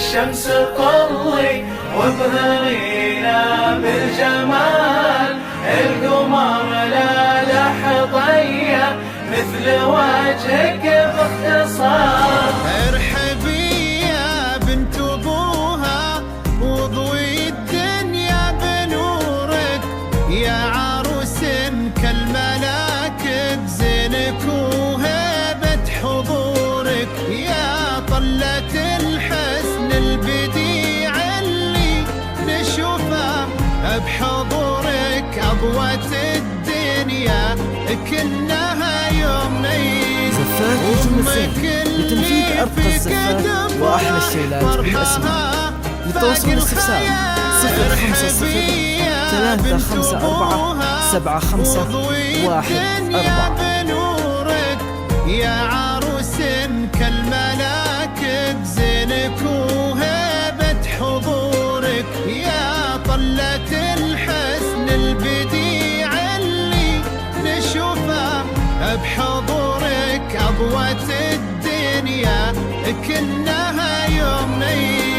الشمس طلي وابهرينا بالجمال، القمر لا لحظية مثل وجهك باختصار. ارحبي يا بنت ابوها وضوي الدنيا بنورك، يا عروس كالملاك بزينك وهيبة حضورك، يا طلة الحسن البديع اللي نشوفه بحضورك، أضوت الدنيا كلها يوم عيد. زفات نجوم الفن لتنفيذ أرقى الزفات وأحلى الشيلات بالأسماء. للتواصل والاستفسار 050 354 7514. يا عروس كالملاك بزينك وهيبة حضورك، يا طلة الحسن البديع اللي نشوفه بحضورك، أضوت الدنيا كلها يوم عيد.